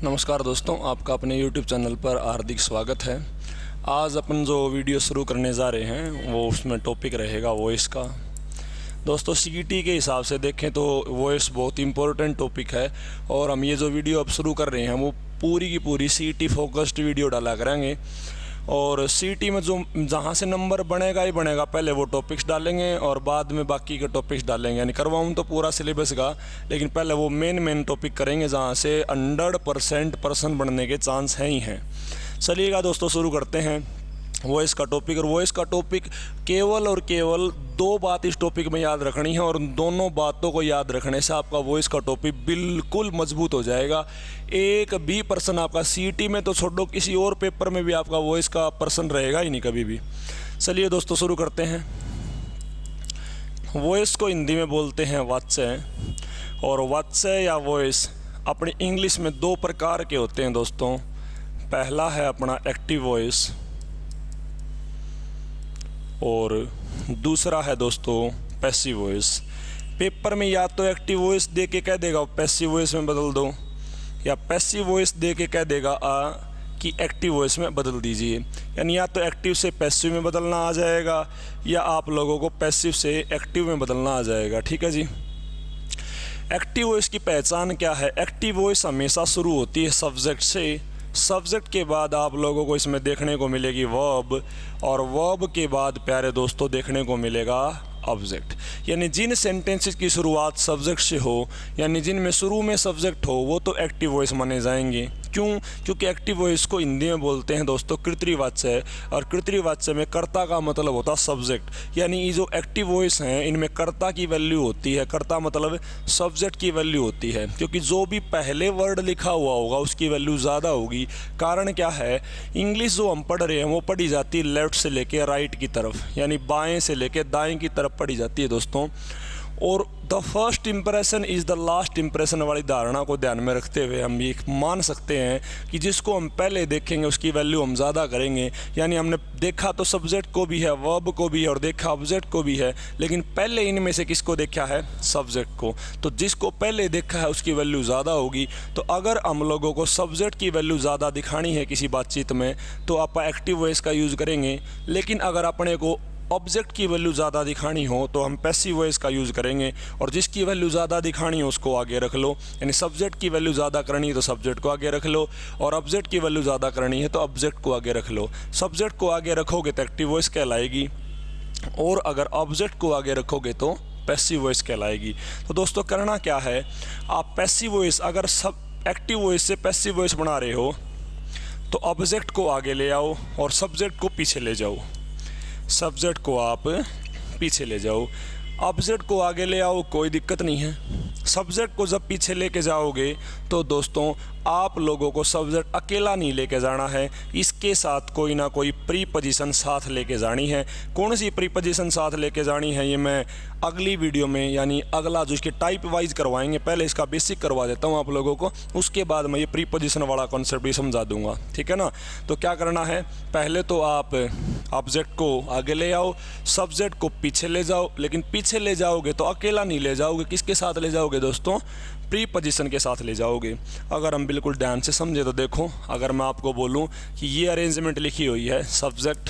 नमस्कार दोस्तों, आपका अपने YouTube चैनल पर हार्दिक स्वागत है। आज अपन जो वीडियो शुरू करने जा रहे हैं वो उसमें टॉपिक रहेगा वॉइस का। दोस्तों CET के हिसाब से देखें तो वॉइस बहुत इंपॉर्टेंट टॉपिक है और हम ये जो वीडियो अब शुरू कर रहे हैं वो पूरी की पूरी CET फोकस्ड वीडियो डाला करेंगे। और CET में जो जहाँ से नंबर बनेगा ही बनेगा, पहले वो टॉपिक्स डालेंगे और बाद में बाकी के टॉपिक्स डालेंगे। यानी करवाऊँ तो पूरा सिलेबस का, लेकिन पहले वो मेन टॉपिक करेंगे जहाँ से 100% पर्सन बनने के चांस हैं ही हैं। चलिएगा दोस्तों, शुरू करते हैं वॉइस का टॉपिक। और वॉइस का टॉपिक केवल और केवल दो बात इस टॉपिक में याद रखनी है और उन दोनों बातों को याद रखने से आपका वॉइस का टॉपिक बिल्कुल मजबूत हो जाएगा। एक भी पर्सन आपका CET में तो छोड़ो, किसी और पेपर में भी आपका वॉइस का पर्सन रहेगा ही नहीं कभी भी। चलिए दोस्तों, शुरू करते हैं। वॉइस को हिंदी में बोलते हैं वाच्य, और वाच्य या वॉइस अपनी इंग्लिश में दो प्रकार के होते हैं दोस्तों। पहला है अपना एक्टिव वॉइस और दूसरा है दोस्तों पैसिव वॉइस। पेपर में या तो एक्टिव वॉइस दे के कह देगा पैसिव वॉइस में बदल दो, या पैसिव वॉइस दे के कह देगा कि एक्टिव वॉइस में बदल दीजिए। यानी या तो एक्टिव से पैसिव में बदलना आ जाएगा या आप लोगों को पैसिव से एक्टिव में बदलना आ जाएगा। ठीक है जी। एक्टिव वॉइस की पहचान क्या है? एक्टिव वॉइस हमेशा शुरू होती है सब्जेक्ट से। सब्जेक्ट के बाद आप लोगों को इसमें देखने को मिलेगी वर्ब, और वर्ब के बाद प्यारे दोस्तों देखने को मिलेगा ऑब्जेक्ट। यानी जिन सेंटेंसेस की शुरुआत सब्जेक्ट से हो, यानी जिनमें शुरू में सब्जेक्ट हो, वो तो एक्टिव वॉइस माने जाएंगे। क्यों? क्योंकि एक्टिव वॉइस को हिंदी में बोलते हैं दोस्तों कृतवाच्य, और कृतवाच्य में कर्ता का मतलब होता है सब्जेक्ट। यानी ये जो एक्टिव वॉइस हैं इनमें कर्ता की वैल्यू होती है, कर्ता मतलब सब्जेक्ट की वैल्यू होती है, क्योंकि जो भी पहले वर्ड लिखा हुआ होगा उसकी वैल्यू ज़्यादा होगी। कारण क्या है? इंग्लिश जो हम पढ़ रहे हैं वो पढ़ी जाती है लेफ्ट से लेके राइट की तरफ, यानी बाएँ से लेके दाएँ की तरफ पढ़ी जाती है दोस्तों। और the first impression is the last impression वाली धारणा को ध्यान में रखते हुए हम ये मान सकते हैं कि जिसको हम पहले देखेंगे उसकी वैल्यू हम ज़्यादा करेंगे। यानी हमने देखा तो सब्जेक्ट को भी है, वर्ब को भी है और देखा ऑब्जेक्ट को भी है, लेकिन पहले इनमें से किसको देखा है? सब्जेक्ट को। तो जिसको पहले देखा है उसकी वैल्यू ज़्यादा होगी। तो अगर हम लोगों को सब्जेक्ट की वैल्यू ज़्यादा दिखानी है किसी बातचीत में तो आप एक्टिव वॉइस का यूज़ करेंगे, लेकिन अगर अपने को ऑब्जेक्ट की वैल्यू ज़्यादा दिखानी हो तो हम पैसिव वॉइस का यूज़ करेंगे। और जिसकी वैल्यू ज़्यादा दिखानी हो उसको आगे रख लो। यानी सब्जेक्ट की वैल्यू ज़्यादा करनी है तो सब्जेक्ट को आगे रख लो, और ऑब्जेक्ट की वैल्यू ज़्यादा करनी है तो ऑब्जेक्ट को आगे रख लो। सब्जेक्ट को आगे रखोगे तो एक्टिव वॉइस कहलाएगी, और अगर ऑब्जेक्ट को आगे रखोगे तो पैसिव वॉइस कहलाएगी। तो दोस्तों करना क्या है, आप पैसिव वॉइस अगर सब एक्टिव वॉइस से पैसिव वॉइस बना रहे हो तो ऑब्जेक्ट को आगे ले आओ और सब्जेक्ट को पीछे ले जाओ। सब्जेक्ट को आप पीछे ले जाओ, ऑब्जेक्ट को आगे ले आओ, कोई दिक्कत नहीं है। सब्जेक्ट को जब पीछे लेके जाओगे तो दोस्तों आप लोगों को सब्जेक्ट अकेला नहीं लेके जाना है, इसके साथ कोई ना कोई प्रीपोजिशन साथ लेके जानी है। कौन सी प्रीपोजिशन साथ लेके जानी है ये मैं अगली वीडियो में, यानी अगला जो इसके टाइप वाइज करवाएंगे, पहले इसका बेसिक करवा देता हूँ आप लोगों को, उसके बाद मैं ये प्रीपोजिशन वाला कॉन्सेप्ट भी समझा दूंगा। ठीक है ना? तो क्या करना है, पहले तो आप ऑब्जेक्ट को आगे ले आओ, सब्जेक्ट को पीछे ले जाओ, लेकिन पीछे ले जाओगे तो अकेला नहीं ले जाओगे, किसके साथ ले जाओगे दोस्तों? प्रीपोजिशन के साथ ले जाओगे। अगर हम बिल्कुल ध्यान से समझे तो देखो, अगर मैं आपको बोलूं कि ये अरेंजमेंट लिखी हुई है सब्जेक्ट,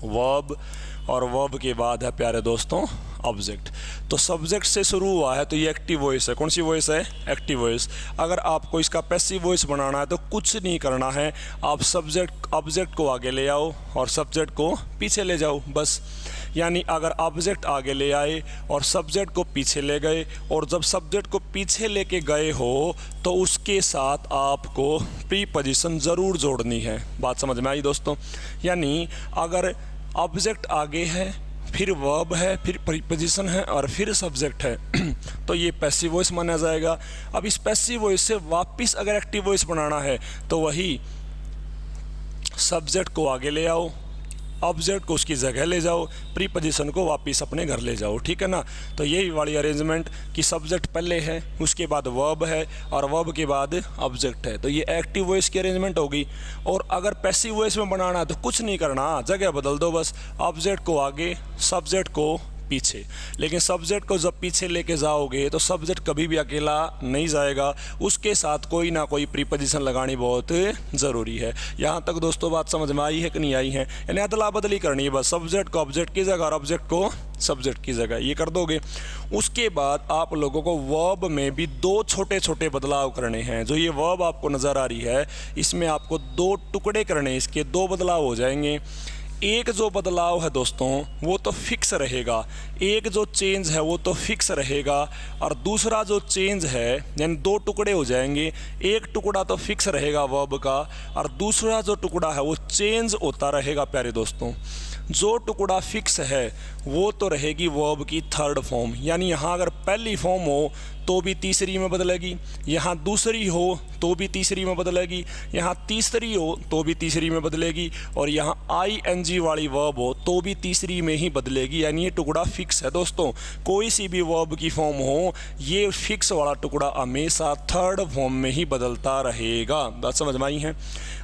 वर्ब, और वर्ब के बाद है प्यारे दोस्तों ऑब्जेक्ट। तो सब्जेक्ट से शुरू हुआ है तो ये एक्टिव वॉइस है। कौन सी वॉइस है? Active voice. अगर आपको इसका पैसिव वॉइस बनाना है तो कुछ नहीं करना है, आप ऑब्जेक्ट को आगे ले आओ और सब्जेक्ट को पीछे ले जाओ, बस। यानी अगर ऑब्जेक्ट आगे ले आए और सब्जेक्ट को पीछे ले गए, और जब सब्जेक्ट को पीछे लेके गए हो तो उसके साथ आपको प्रीपोजिशन ज़रूर जोड़नी है। बात समझ में आई दोस्तों? यानी अगर ऑब्जेक्ट आगे है, फिर वर्ब है, फिर प्रीपोजिशन है और फिर सब्जेक्ट है तो ये पैसिव वॉइस माना जाएगा। अब इस पैसिव वॉइस से वापस अगर एक्टिव वॉइस बनाना है तो वही सब्जेक्ट को आगे ले आओ, ऑब्जेक्ट को उसकी जगह ले जाओ, प्रीपोजिशन को वापस अपने घर ले जाओ। ठीक है ना? तो यही वाली अरेंजमेंट कि सब्जेक्ट पहले है, उसके बाद वर्ब है, और वर्ब के बाद ऑब्जेक्ट है। तो ये एक्टिव वॉइस की अरेंजमेंट होगी। और अगर पैसिव वॉइस में बनाना है तो कुछ नहीं करना, जगह बदल दो, बस ऑब्जेक्ट को आगे, सब्जेक्ट को पीछे। लेकिन सब्जेक्ट को जब पीछे लेके जाओगे तो सब्जेक्ट कभी भी अकेला नहीं जाएगा, उसके साथ कोई ना कोई प्रीपोजिशन लगानी बहुत ज़रूरी है। यहाँ तक दोस्तों बात समझ में आई है कि नहीं आई है? यानी अदला बदली करनी है बस, सब्जेक्ट को ऑब्जेक्ट की जगह और ऑब्जेक्ट को सब्जेक्ट की जगह, ये कर दोगे। उसके बाद आप लोगों को वर्ब में भी दो छोटे छोटे बदलाव करने हैं। जो ये वर्ब आपको नज़र आ रही है इसमें आपको दो टुकड़े करने, इसके दो बदलाव हो जाएंगे। एक जो बदलाव है दोस्तों वो तो फिक्स रहेगा, एक जो चेंज है वो तो फिक्स रहेगा, और दूसरा जो चेंज है यानी दो टुकड़े हो जाएंगे, एक टुकड़ा तो फिक्स रहेगा वर्ब का और दूसरा जो टुकड़ा है वो चेंज होता रहेगा। प्यारे दोस्तों, जो टुकड़ा फिक्स है वो तो रहेगी वर्ब की थर्ड फॉर्म, यानी यहाँ अगर पहली फॉर्म हो तो भी तीसरी में बदलेगी, यहाँ दूसरी हो तो भी तीसरी में बदलेगी, यहाँ तीसरी हो तो भी तीसरी में बदलेगी, और यहाँ ING वाली वर्ब हो तो भी तीसरी में ही बदलेगी। यानी ये टुकड़ा फिक्स है दोस्तों, कोई सी भी वर्ब की फॉर्म हो ये फिक्स वाला टुकड़ा हमेशा थर्ड फॉर्म में ही बदलता रहेगा। बात समझ में आई है?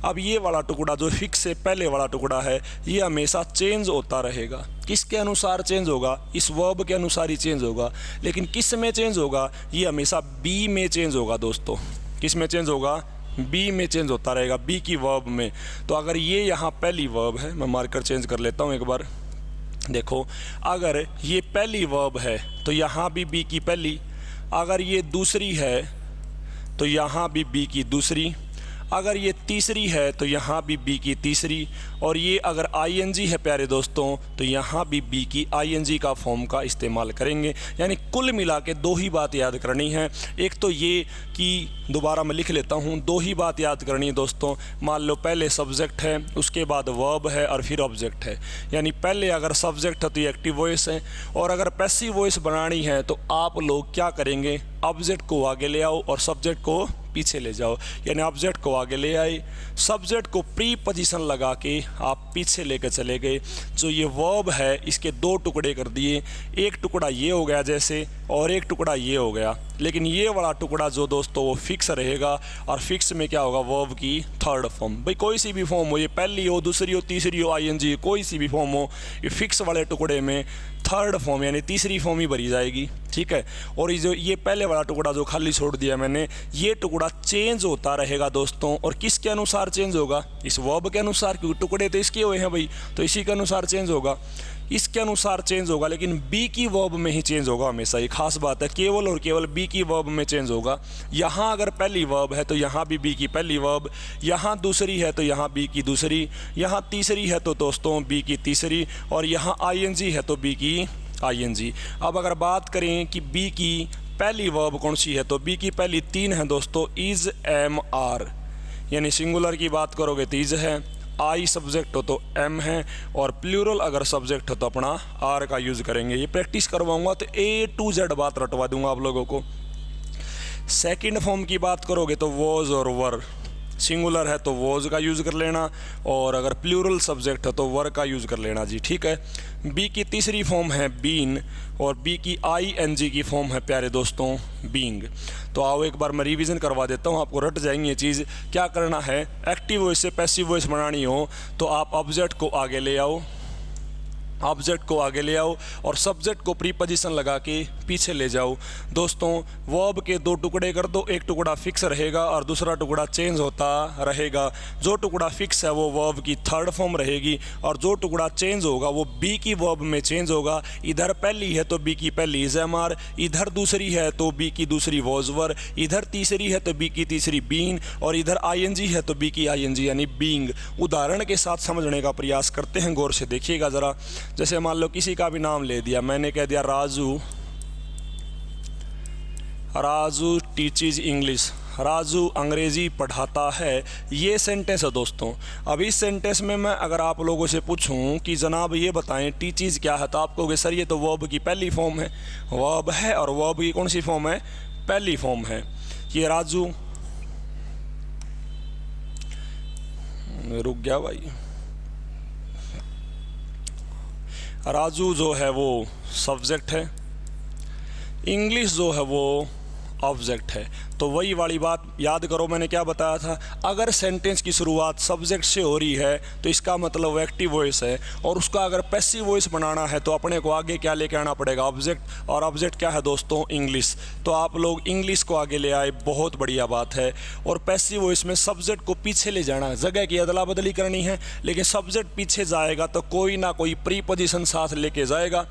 अब ये वाला टुकड़ा जो फिक्स से पहले वाला टुकड़ा है ये हमेशा चेंज होता रहेगा। किसके अनुसार चेंज होगा? इस वर्ब के अनुसार ही चेंज होगा। लेकिन किस में चेंज होगा? ये हमेशा बी में चेंज होगा दोस्तों। किस में चेंज होगा? बी में चेंज होता रहेगा, बी की वर्ब में। तो अगर ये यहाँ पहली वर्ब है, मैं मार्कर चेंज कर लेता हूँ एक बार, देखो अगर ये पहली वर्ब है तो यहाँ भी बी की पहली, अगर ये दूसरी है तो यहाँ भी बी की दूसरी, अगर ये तीसरी है तो यहाँ भी बी की तीसरी, और ये अगर ING है प्यारे दोस्तों तो यहाँ भी बी की ING का फॉर्म का इस्तेमाल करेंगे। यानी कुल मिला के दो ही बात याद करनी है। एक तो ये कि दोबारा मैं लिख लेता हूँ, दो ही बात याद करनी है दोस्तों। मान लो पहले सब्जेक्ट है, उसके बाद वर्ब है और फिर ऑब्जेक्ट है। यानी पहले अगर सब्जेक्ट है तो ये एक्टिव वॉइस है, और अगर पैसिव वॉइस बनानी है तो आप लोग क्या करेंगे? ऑब्जेक्ट को आगे ले आओ और सब्जेक्ट को पीछे ले जाओ। यानी ऑब्जेक्ट को आगे ले आए, सब्जेक्ट को प्री पोजीशन लगा के आप पीछे लेकर चले गए। जो ये वर्ब है इसके दो टुकड़े कर दिए, एक टुकड़ा ये हो गया जैसे और एक टुकड़ा ये हो गया। लेकिन ये वाला टुकड़ा जो दोस्तों वो फिक्स रहेगा, और फिक्स में क्या होगा? वर्ब की थर्ड फॉर्म। भाई कोई सी भी फॉर्म हो, ये पहली हो, दूसरी हो, तीसरी हो, ING कोई सी भी फॉर्म हो, ये फिक्स वाले टुकड़े में थर्ड फॉर्म यानी तीसरी फॉर्म ही भरी जाएगी। ठीक है। और ये पहले वाला टुकड़ा जो खाली छोड़ दिया मैंने, ये टुकड़ा चेंज होता रहेगा दोस्तों। और किसके अनुसार चेंज होगा? इस वर्ब के अनुसार, क्योंकि टुकड़े तो इसके हुए हैं भाई, तो इसी के अनुसार चेंज होगा, इसके अनुसार चेंज होगा। लेकिन बी की वर्ब में ही चेंज होगा हमेशा, ये खास बात है। केवल और केवल बी की वर्ब में चेंज होगा। यहाँ अगर पहली वर्ब है तो यहाँ भी बी की पहली वर्ब, यहाँ दूसरी है तो यहाँ बी की दूसरी, यहाँ तीसरी है तो दोस्तों बी की तीसरी, और यहाँ ING है तो बी की ING। अब अगर बात करें कि बी की पहली वर्ब कौन सी है, तो बी की पहली तीन है दोस्तों, इज, एम, आर। यानी सिंगुलर की बात करोगे तो इज है, आई सब्जेक्ट हो तो एम है, और प्लूरल अगर सब्जेक्ट हो तो अपना आर का यूज़ करेंगे। ये प्रैक्टिस करवाऊंगा तो A to Z बात रटवा दूंगा आप लोगों को। सेकंड फॉर्म की बात करोगे तो वॉज और वर, सिंगुलर है तो वॉज का यूज़ कर लेना, और अगर प्लूरल सब्जेक्ट है तो वर का यूज़ कर लेना जी। ठीक है। बी की तीसरी फॉर्म है बीन, और बी की ING की फॉर्म है प्यारे दोस्तों बीइंग। तो आओ एक बार मैं रिवीजन करवा देता हूँ, आपको रट जाएंगी ये चीज़। क्या करना है? एक्टिव वॉइस से पैसिव वॉइस बनानी हो तो आप ऑब्जेक्ट को आगे ले आओ, ऑब्जेक्ट को आगे ले आओ और सब्जेक्ट को प्री पोजीशन लगा के पीछे ले जाओ। दोस्तों वर्ब के दो टुकड़े कर दो, एक टुकड़ा फिक्स रहेगा और दूसरा टुकड़ा चेंज होता रहेगा। जो टुकड़ा फिक्स है वो वर्ब की थर्ड फॉर्म रहेगी, और जो टुकड़ा चेंज होगा वो बी की वर्ब में चेंज होगा। इधर पहली है तो बी की पहली इज, एम, आर, इधर दूसरी है तो बी की दूसरी वॉज, वर, इधर तीसरी है तो बी की तीसरी बीन, और इधर ING है तो बी की ING यानी बीइंग। उदाहरण के साथ समझने का प्रयास करते हैं, गौर से देखिएगा ज़रा। जैसे मान लो किसी का भी नाम ले दिया, मैंने कह दिया राजू, राजू टीचेज इंग्लिश, राजू अंग्रेज़ी पढ़ाता है। ये सेंटेंस है दोस्तों। अब इस सेंटेंस में मैं अगर आप लोगों से पूछूं कि जनाब ये बताएं टीचेज क्या है, तो आप कहोगे सर ये तो वर्ब की पहली फॉर्म है। वर्ब है और वर्ब की कौन सी फॉर्म है? पहली फॉर्म है। ये राजू, रुक गया भाई, राजू जो है वो सब्जेक्ट है, इंग्लिश जो है वो ऑब्जेक्ट है। तो वही वाली बात याद करो, मैंने क्या बताया था, अगर सेंटेंस की शुरुआत सब्जेक्ट से हो रही है तो इसका मतलब वो एक्टिव वॉइस है, और उसका अगर पैसिव वॉइस बनाना है तो अपने को आगे क्या लेके आना पड़ेगा, ऑब्जेक्ट। और ऑब्जेक्ट क्या है दोस्तों, इंग्लिश। तो आप लोग इंग्लिश को आगे ले आए, बहुत बढ़िया बात है। और पैसिव वॉइस में सब्जेक्ट को पीछे ले जाना, जगह की अदला बदली करनी है, लेकिन सब्जेक्ट पीछे जाएगा तो कोई ना कोई प्रीपोजिशन साथ लेके जाएगा।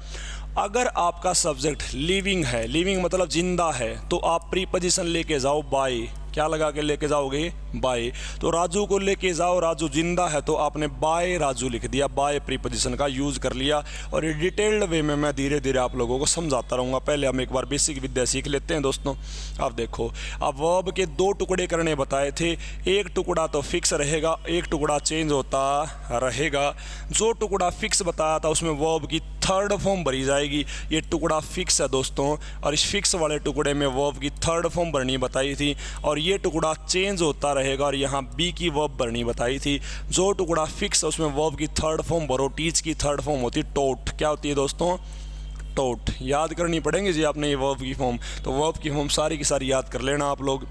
अगर आपका सब्जेक्ट लिविंग है, लिविंग मतलब जिंदा है, तो आप प्रीपोजिशन लेके जाओ बाय। क्या लगा के लेके जाओगे, बाय। तो राजू को लेके जाओ, राजू जिंदा है तो आपने बाय राजू लिख दिया, बाय प्रीपोजिशन का यूज़ कर लिया। और ये डिटेल्ड वे में मैं धीरे धीरे आप लोगों को समझाता रहूँगा। पहले हम एक बार बेसिक विद्या सीख लेते हैं दोस्तों। अब देखो, अब वर्ब के 2 टुकड़े करने बताए थे, एक टुकड़ा तो फिक्स रहेगा, एक टुकड़ा चेंज होता रहेगा। जो टुकड़ा फिक्स बताया था उसमें वर्ब की 3rd फॉर्म भरी जाएगी। ये टुकड़ा फिक्स है दोस्तों, और इस फिक्स वाले टुकड़े में वर्ब की 3rd फॉर्म भरनी बताई थी। और ये टुकड़ा चेंज होता रहेगा, और यहाँ बी की वर्ब भरनी बताई थी। जो टुकड़ा फिक्स है उसमें वर्ब की 3rd फॉर्म भरो। टीच की 3rd फॉर्म होती है टोट। क्या होती है दोस्तों, टोट। याद करनी पड़ेंगे जी आपने ये वर्ब की फॉर्म, तो वर्ब की फॉर्म सारी की सारी याद कर लेना आप लोग।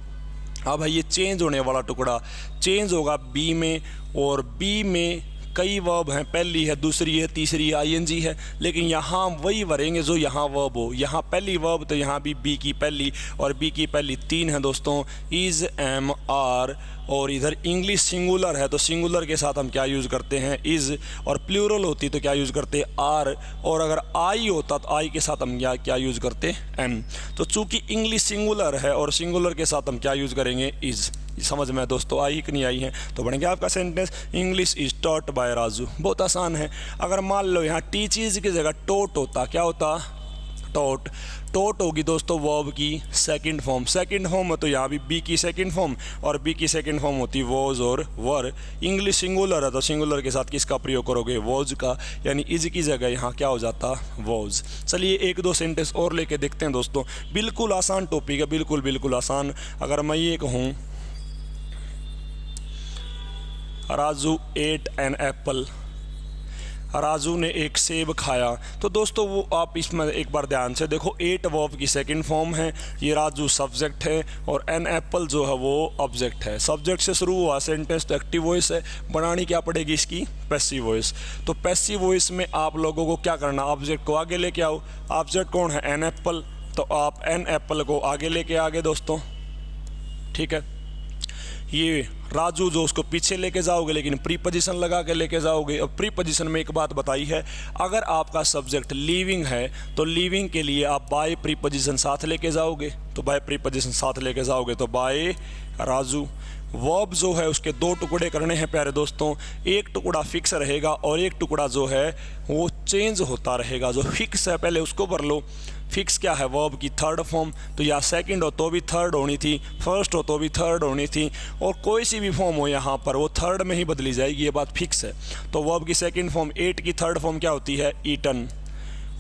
अब है ये चेंज होने वाला टुकड़ा, चेंज होगा बी में, और बी में कई वर्ब हैं, पहली है, दूसरी है, तीसरी आईएनजी है, लेकिन यहाँ वही भरेंगे जो यहाँ वर्ब हो। यहाँ पहली वर्ब तो यहाँ भी बी की पहली, और बी की पहली 3 है दोस्तों, इज़, एम, आर। और इधर इंग्लिश सिंगुलर है तो सिंगुलर के साथ हम क्या यूज़ करते हैं, इज़। और प्लूरल होती तो क्या यूज़ करते, आर। और अगर आई होता तो आई के साथ हम क्या यूज़ करते, एम। तो चूँकि इंग्लिश सिंगुलर है और सिंगुलर के साथ हम क्या यूज़ करेंगे, इज़। समझ में दोस्तों आई कि नहीं आई है। तो बन गया आपका sentence, English is taught by Raju. बहुत आसान है। अगर मान लो यहाँ टीचीज की जगह टोट होता, क्या होता, टोट। टोट होगी दोस्तों वर्ब की 2nd फॉर्म। 2nd फॉर्म है तो यहाँ भी बी की 2nd फॉर्म, और बी की 2nd फॉर्म होती वॉज और वर। इंग्लिश सिंगुलर है तो सिंगुलर के साथ किसका प्रयोग करोगे, वॉज का, यानी इज की जगह यहाँ क्या हो जाता, वॉज। चलिए 1-2 सेंटेंस और लेके देखते हैं दोस्तों। बिल्कुल आसान टॉपिक है, बिल्कुल बिल्कुल आसान। अगर मैं ये कहूँ Raju ate an apple, Raju ने एक सेब खाया, तो दोस्तों वो आप इसमें एक बार ध्यान से देखो, 8 वर्ब की 2nd फॉर्म है, ये राजू सब्जेक्ट है, और एन एप्पल जो है वो ऑब्जेक्ट है। सब्जेक्ट से शुरू हुआ सेंटेंस तो एक्टिव वॉइस है, बनानी क्या पड़ेगी इसकी, पैसिव वॉइस। तो पैसिव वॉइस में आप लोगों को क्या करना, ऑब्जेक्ट को आगे लेके आओ। ऑब्जेक्ट कौन है, एन एप्पल, तो आप एन एप्पल को आगे लेके आगे दोस्तों, ठीक है। ये राजू जो उसको पीछे लेके जाओगे, लेकिन प्रीपोजिशन लगा के लेके जाओगे। और प्रीपोजिशन में एक बात बताई है, अगर आपका सब्जेक्ट लिविंग है तो लिविंग के लिए आप बाय प्रीपोजिशन साथ लेके जाओगे। तो बाय प्रीपोजिशन साथ लेके जाओगे तो बाय राजू। वर्ब जो है उसके 2 टुकड़े करने हैं प्यारे दोस्तों, एक टुकड़ा फिक्स रहेगा और एक टुकड़ा जो है वो चेंज होता रहेगा। जो फिक्स है पहले उसको भर लो। फिक्स क्या है, वर्ब की 3rd फॉर्म, तो या 2nd हो तो भी 3rd होनी थी, 1st हो तो भी 3rd होनी थी, और कोई सी भी फॉर्म हो यहाँ पर वो 3rd में ही बदली जाएगी, ये बात फिक्स है। तो वर्ब की 2nd फॉर्म 8 की 3rd फॉर्म क्या होती है, ईटन।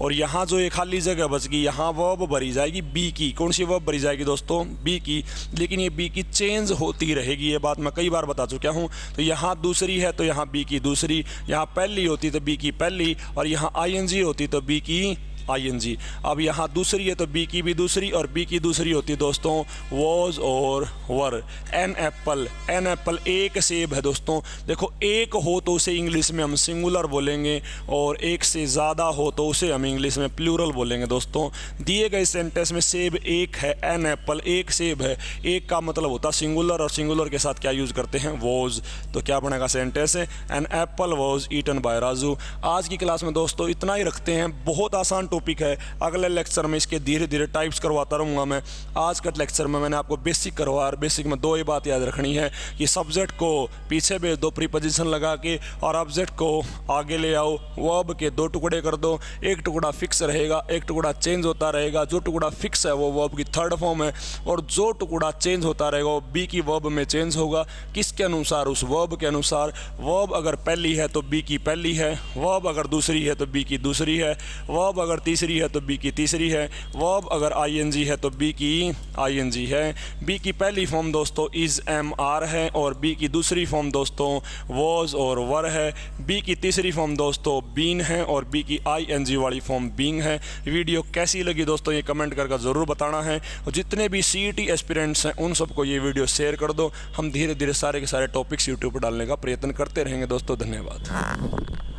और यहाँ जो एक खाली जगह बच गई, यहाँ वर्ब भरी जाएगी बी की। कौन सी वर्ब भरी जाएगी दोस्तों, बी की, लेकिन ये बी की चेंज होती रहेगी, ये बात मैं कई बार बता चुका हूँ। तो यहाँ दूसरी है तो यहाँ बी की दूसरी, यहाँ पहली होती तो बी की पहली, और यहाँ आईएनजी होती तो बी की आईएनजी। अब यहाँ दूसरी है तो बी की भी दूसरी, और बी की दूसरी होती है दोस्तों वॉज और वर। एन एप्पल, एन एप्पल एक सेब है दोस्तों। देखो एक हो तो उसे इंग्लिश में हम सिंगुलर बोलेंगे, और एक से ज़्यादा हो तो उसे हम इंग्लिश में प्लूरल बोलेंगे दोस्तों। दिए गए सेंटेंस में सेब एक है, एन एप्पल एक सेब है, एक का मतलब होता सिंगुलर, और सिंगुलर के साथ क्या यूज़ करते हैं, वॉज। तो क्या बनेगा sentence, an apple was eaten by Raju. आज की क्लास में दोस्तों इतना ही रखते हैं, बहुत आसान टॉपिक है। अगले लेक्चर में इसके धीरे धीरे टाइप्स करवाता रहूँगा मैं। आज का लेक्चर में मैंने आपको बेसिक करवाया, बेसिक में 2 ही बात याद रखनी है कि सब्जेक्ट को पीछे भेज दो प्रीपोजिशन लगा के, और ऑब्जेक्ट को आगे ले आओ। वर्ब के 2 टुकड़े कर दो, एक टुकड़ा फिक्स रहेगा, एक टुकड़ा चेंज होता रहेगा। जो टुकड़ा फिक्स है वो वर्ब की 3rd फॉर्म है, और जो टुकड़ा चेंज होता रहेगा वो बी की वर्ब में चेंज होगा। किसके अनुसार, उस वर्ब के अनुसार। वर्ब अगर पहली है तो बी की पहली है, वर्ब अगर दूसरी है तो बी की दूसरी है, वर्ब अगर तीसरी है तो बी की तीसरी है, वर्ब अगर आईएनजी है तो बी की आईएनजी है। बी की पहली फॉर्म दोस्तों इज़ एम आर है और बी की दूसरी फॉर्म दोस्तों वॉज और वर है। बी की तीसरी फॉर्म दोस्तों बीन है और बी की आईएनजी वाली फॉर्म बीइंग है। वीडियो कैसी लगी दोस्तों ये कमेंट करके ज़रूर बताना है, और जितने भी सीईटी एस्पिरेंट्स हैं उन सबको ये वीडियो शेयर कर दो। हम धीरे धीरे सारे के सारे टॉपिक्स यूट्यूब पर डालने का प्रयत्न करते रहेंगे दोस्तों। धन्यवाद।